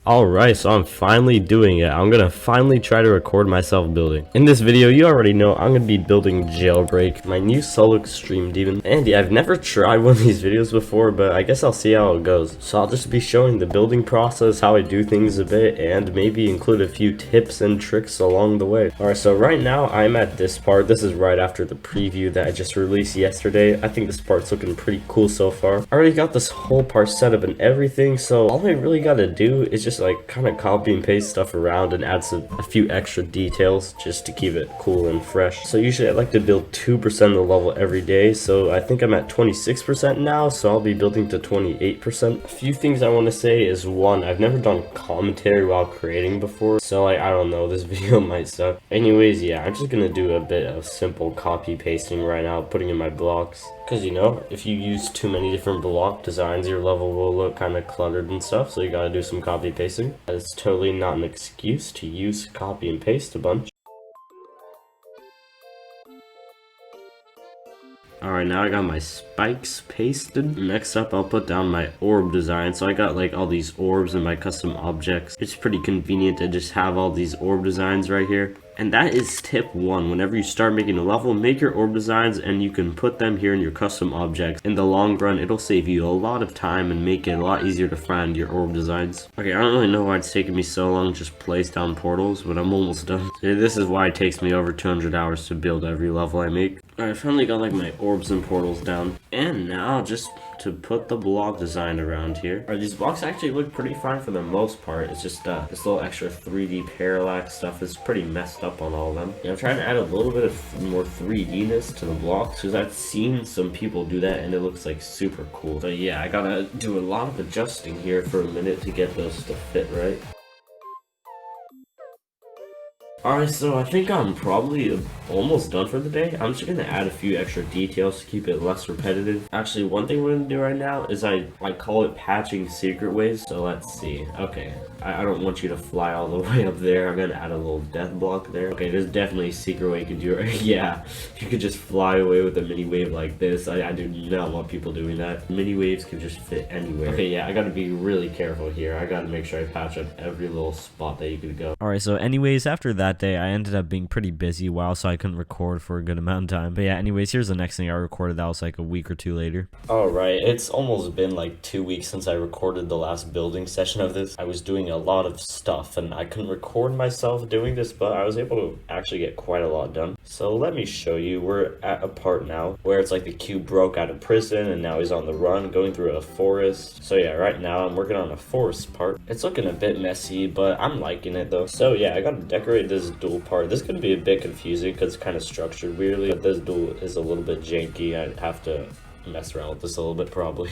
Alright, so I'm finally doing it. I'm gonna finally try to record myself building. In this video, you already know I'm gonna be building Jailbreak, my new solo extreme demon. And yeah, I've never tried one of these videos before, but I guess I'll see how it goes. So I'll just be showing the building process, how I do things a bit, and maybe include a few tips and tricks along the way. Alright, so right now I'm at this part. This is right after the preview that I just released yesterday. I think this part's looking pretty cool so far. I already got this whole part set up and everything, so all I really gotta do is just like kind of copy and paste stuff around and add a few extra details just to keep it cool and fresh. So usually I like to build 2% of the level every day, so I think I'm at 26% now, so I'll be building to 28%. A few things I want to say is, one, I've never done commentary while creating before, so like I don't know, this video might suck. Anyways, yeah, I'm just gonna do a bit of simple copy pasting right now, putting in my blocks. Because, you know, if you use too many different block designs, your level will look kind of cluttered and stuff, so you gotta do some copy pasting. It's totally not an excuse to use copy and paste a bunch. Alright, now I got my spikes pasted. Next up, I'll put down my orb design. So I got like all these orbs in my custom objects. It's pretty convenient to just have all these orb designs right here. And that is tip 1. Whenever you start making a level, make your orb designs and you can put them here in your custom objects. In the long run, it'll save you a lot of time and make it a lot easier to find your orb designs. Okay, I don't really know why it's taking me so long to just place down portals, but I'm almost done. This is why it takes me over 200 hours to build every level I make. Alright, I finally got like my orbs and portals down. And now just to put the block design around here. Alright, these blocks actually look pretty fine for the most part. It's just this little extra 3D parallax stuff is pretty messed up on all of them. Yeah, I'm trying to add a little bit of more 3D-ness to the blocks because I've seen some people do that and it looks like super cool. So yeah, I gotta do a lot of adjusting here for a minute to get those to fit right. Alright, so I think I'm probably almost done for the day. I'm just gonna add a few extra details to keep it less repetitive. Actually, one thing we're gonna do right now is I call it patching secret ways. So let's see. Okay, I don't want you to fly all the way up there. I'm gonna add a little death block there. Okay, there's definitely a secret way you can do it. Yeah, you could just fly away with a mini wave like this. I do not want people doing that. Mini waves can just fit anywhere. Okay, yeah, I gotta be really careful here. I gotta make sure I patch up every little spot that you could go. Alright, so anyways, after that day, I ended up being pretty busy so I couldn't record for a good amount of time. But yeah, anyways, here's the next thing I recorded that was like a week or two later. Alright, it's almost been like 2 weeks since I recorded the last building session of this. I was doing a lot of stuff and I couldn't record myself doing this, but I was able to actually get quite a lot done. So let me show you. We're at a part now where it's like the cube broke out of prison and now he's on the run going through a forest. So yeah, right now I'm working on a forest part. It's looking a bit messy, but I'm liking it though. So yeah, I gotta decorate this dual part. This could be a bit confusing because it's kind of structured weirdly, but this dual is a little bit janky. I'd have to mess around with this a little bit probably.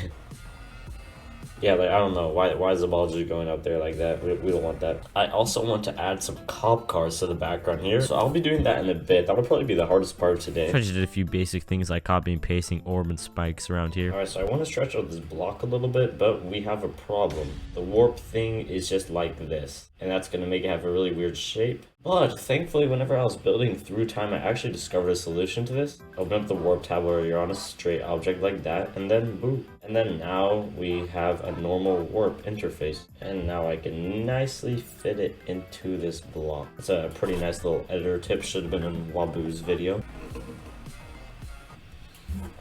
Yeah, like, I don't know, why is the ball just going up there like that? We don't want that. I also want to add some cop cars to the background here, so I'll be doing that in a bit. That'll probably be the hardest part today. I just did a few basic things like copy and pasting orb and spikes around here. Alright, so I want to stretch out this block a little bit, but we have a problem. The warp thing is just like this, and that's going to make it have a really weird shape. But thankfully, whenever I was building through time, I actually discovered a solution to this. Open up the warp tab where you're on a straight object like that, and then boop. And then now we have a normal warp interface. And now I can nicely fit it into this block. It's a pretty nice little editor tip, should have been in Wabu's video.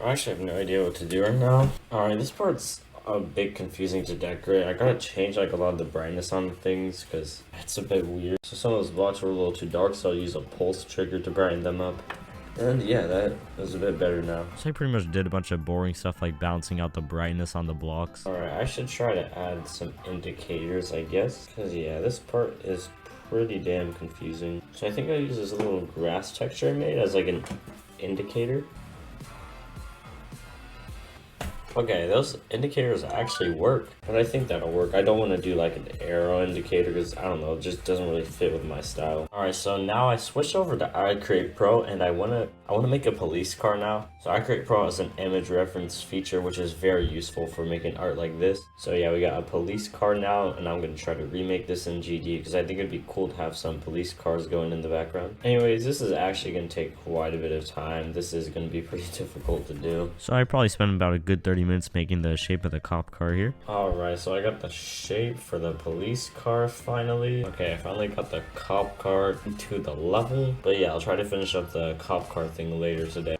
I actually have no idea what to do right now. Alright, this part's a bit confusing to decorate. I gotta change like a lot of the brightness on things because it's a bit weird. So some of those blocks were a little too dark, so I'll use a pulse trigger to brighten them up. And yeah, that is a bit better now. So I pretty much did a bunch of boring stuff like balancing out the brightness on the blocks. Alright, I should try to add some indicators, I guess. Because yeah, this part is pretty damn confusing. So I think I use this little grass texture I made as like an indicator. Okay, those indicators actually work, but I think that'll work. I don't want to do like an arrow indicator because I don't know, it just doesn't really fit with my style. Alright, so now I switched over to iCreate Pro and I wanna make a police car now. So iCreate Pro has an image reference feature which is very useful for making art like this. So yeah, we got a police car now and I'm gonna try to remake this in GD because I think it'd be cool to have some police cars going in the background. Anyways, this is actually gonna take quite a bit of time. This is gonna be pretty difficult to do. So I probably spent about a good 30 30 minutes making the shape of the cop car here. Alright, so I got the shape for the police car finally. Okay, I finally got the cop car to the level. But yeah, I'll try to finish up the cop car thing later today.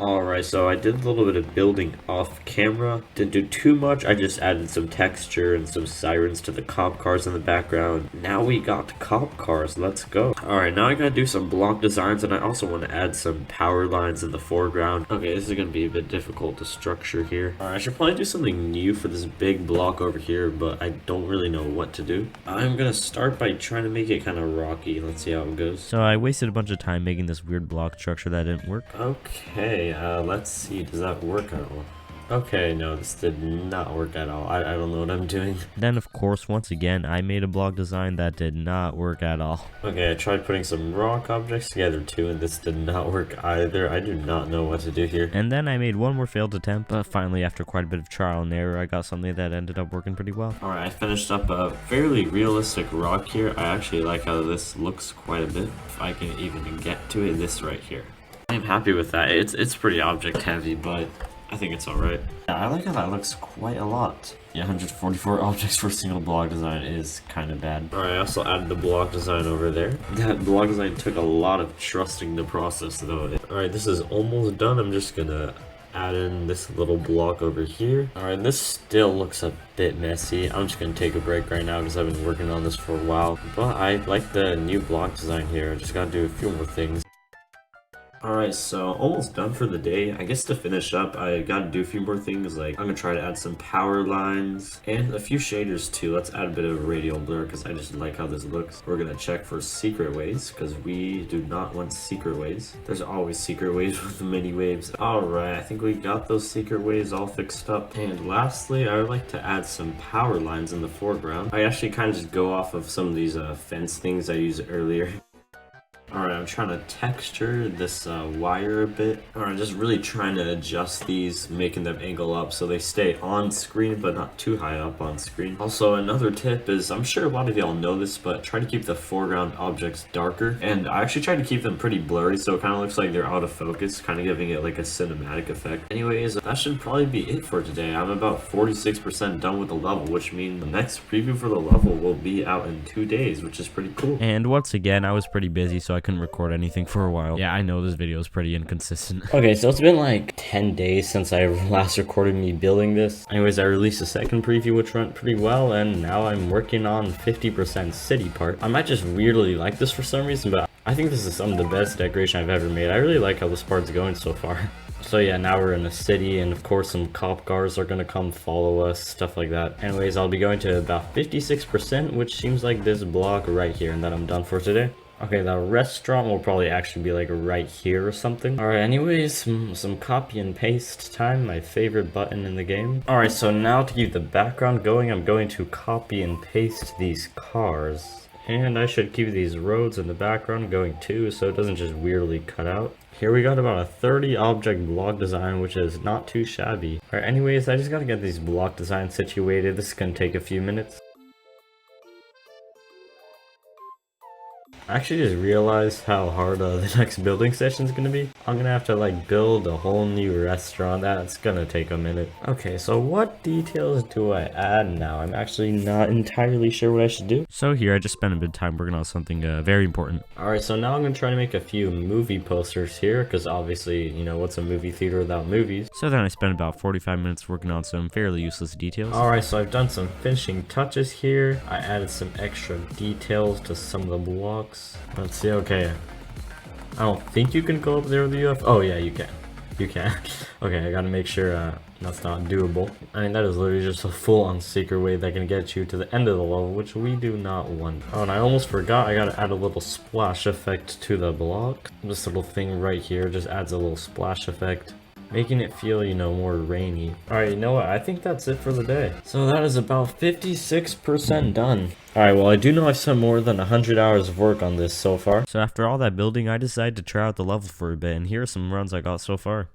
Alright, so I did a little bit of building off camera. Didn't do too much, I just added some texture and some sirens to the cop cars in the background. Now we got cop cars, let's go. Alright, now I gotta do some block designs, and I also want to add some power lines in the foreground. Okay, this is gonna be a bit difficult to structure here. Alright, I should probably do something new for this big block over here, but I don't really know what to do. I'm gonna start by trying to make it kind of rocky. Let's see how it goes. So I wasted a bunch of time making this weird block structure that didn't work. Okay, let's see, does that work at all? Okay, no, this did not work at all. I don't know what I'm doing. Then of course, once again, I made a block design that did not work at all. Okay, I tried putting some rock objects together too, and this did not work either. I do not know what to do here. And then I made one more failed attempt, but finally after quite a bit of trial and error, I got something that ended up working pretty well. Alright, I finished up a fairly realistic rock here. I actually like how this looks quite a bit. If I can even get to it, this right here. I'm happy with that. It's pretty object heavy, but I think it's alright. Yeah, I like how that looks quite a lot. Yeah, 144 objects for a single block design is kind of bad. Alright, I also added the block design over there. That block design took a lot of trusting the process though. Alright, this is almost done. I'm just gonna add in this little block over here. Alright, this still looks a bit messy. I'm just gonna take a break right now because I've been working on this for a while. But I like the new block design here. I just gotta do a few more things. Alright, so almost done for the day. I guess to finish up, I gotta do a few more things, like I'm gonna try to add some power lines and a few shaders too. Let's add a bit of radial blur because I just like how this looks. We're gonna check for secret waves because we do not want secret waves. There's always secret waves with the mini waves. Alright, I think we got those secret waves all fixed up. And lastly, I would like to add some power lines in the foreground. I actually kind of just go off of some of these fence things I used earlier. Alright, I'm trying to texture this wire a bit. Alright, just really trying to adjust these, making them angle up so they stay on screen but not too high up on screen. Also, another tip is, I'm sure a lot of y'all know this, but try to keep the foreground objects darker. And I actually tried to keep them pretty blurry so it kind of looks like they're out of focus, kind of giving it like a cinematic effect. Anyways, that should probably be it for today. I'm about 46% done with the level, which means the next preview for the level will be out in 2 days, which is pretty cool. And once again, I was pretty busy, so I couldn't record anything for a while. Yeah, I know this video is pretty inconsistent. Okay, so it's been like 10 days since I last recorded me building this. Anyways, I released a second preview which went pretty well, and now I'm working on 50% city part. I might just weirdly like this for some reason, but I think this is some of the best decoration I've ever made. I really like how this part's going so far. So yeah, now we're in a city, and of course some cop cars are gonna come follow us, stuff like that. Anyways, I'll be going to about 56%, which seems like this block right here, and then I'm done for today. Okay, the restaurant will probably actually be like right here or something. Alright, anyways, some copy and paste time, my favorite button in the game. Alright, so now to keep the background going, I'm going to copy and paste these cars. And I should keep these roads in the background going too, so it doesn't just weirdly cut out. Here we got about a 30 object block design, which is not too shabby. Alright, anyways, I just gotta get these block designs situated. This is gonna take a few minutes. I actually just realized how hard the next building session is going to be. I'm going to have to like build a whole new restaurant. That's going to take a minute. Okay, so what details do I add now? I'm actually not entirely sure what I should do. So here, I just spent a bit of time working on something very important. Alright, so now I'm going to try to make a few movie posters here, because obviously, you know, what's a movie theater without movies? So then I spent about 45 minutes working on some fairly useless details. Alright, so I've done some finishing touches here. I added some extra details to some of the blocks. Let's see, okay. I don't think you can go up there with the UFO. Oh yeah, you can. You can. Okay, I gotta make sure that's not doable. I mean, that is literally just a full-on secret way that can get you to the end of the level, which we do not want. Oh, and I almost forgot, I gotta add a little splash effect to the block. This little thing right here just adds a little splash effect, making it feel, you know, more rainy. Alright, you know what? I think that's it for the day. So that is about 56% done. Alright, well, I do know I've spent more than 100 hours of work on this so far. So after all that building, I decided to try out the level for a bit, and here are some runs I got so far.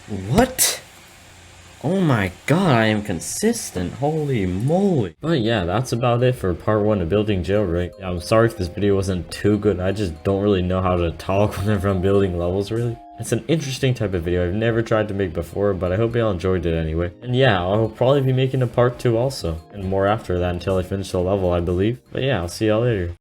What? Oh my god, I am consistent. Holy moly. But yeah, that's about it for part 1 of building Jailbreak. Yeah, I'm sorry if this video wasn't too good. I just don't really know how to talk whenever I'm building levels, really. It's an interesting type of video I've never tried to make before, but I hope y'all enjoyed it anyway. And yeah, I'll probably be making a part 2 also. And more after that until I finish the level, I believe. But yeah, I'll see y'all later.